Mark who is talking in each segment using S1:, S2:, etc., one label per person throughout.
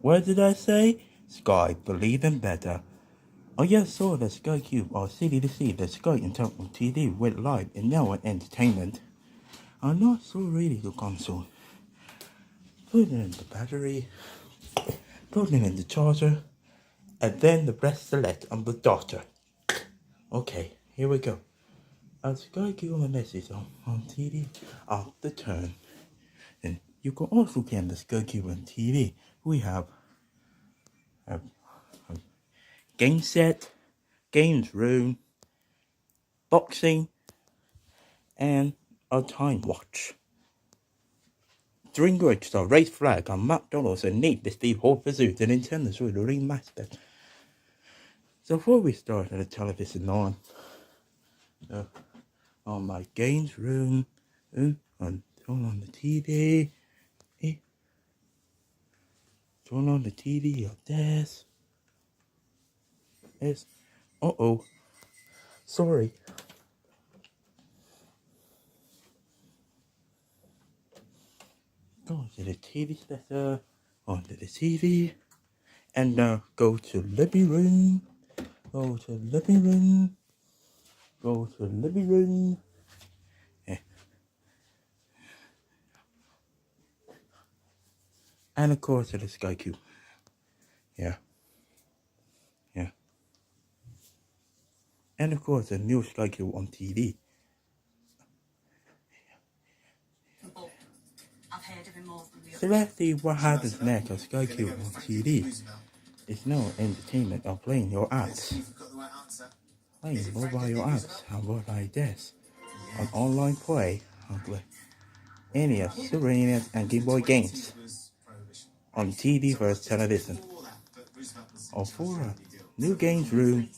S1: What did I say? Sky, believe in better. I just saw the Sky Cube on CBC, the Sky in Thamilton TV went live and now on entertainment. I'm not so ready to console. Put it in the battery, put it in the charger, and then the rest select on the daughter. Okay, here we go. A Sky Cube on a message on TV off the turn. And you can also get the Sky Cube on TV. We have a game set, games room, boxing, and a time watch. During which the race flag on McDonald's and Need the Steve Hall pursuit and Nintendo's with the remaster. So before we start the television on my games room, turn on the TV, turn on the TV up there. Yes. Sorry. Go to the TV setter, onto the TV, and go to living room, go to living room, go to living room, and of course to the Sky Cube. Yeah. And of course the new Sky Cube on TV. So let's see what happens next on Sky Cube on TV. It's now entertainment of playing your apps. Playing mobile apps, how about like this? On online play, NES, Super NES and Game Boy games. On TV versus television. Or for a new games room.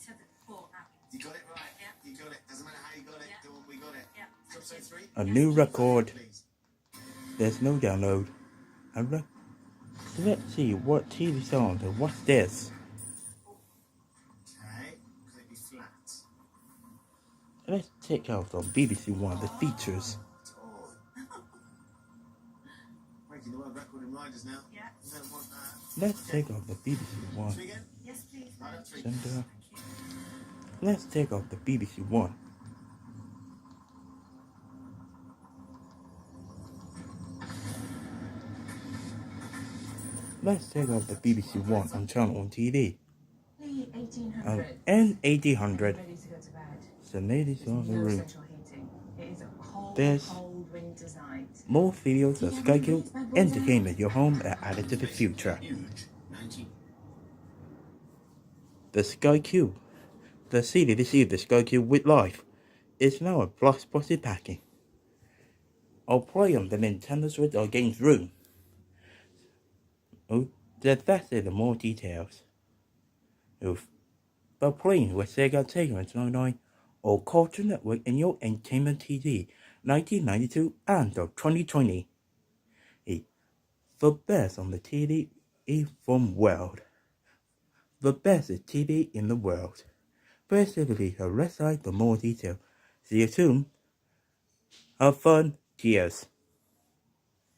S1: A new record. There's no download. So let's see what TV songs and what's this. Let's check out on BBC One the features. Let's take off the BBC One. Center. Let's take off the BBC One. Let's take off the BBC One on channel on TV. And 1800. So ladies on the room. There's more videos of Sky Cube entertainment your home are added to the future. The Sky Cube. The CD to see the Sky Cube with life is now a blockbuster packing. I'll play on the Nintendo Switch or Games Room. That's it, more details. But playing with Sega Takeover 99 or Cartoon Network in your entertainment TV 1992 and 2020. The best on the TV from world. The best TV in the world. Specifically the website for more detail. See you soon. Have fun. Cheers.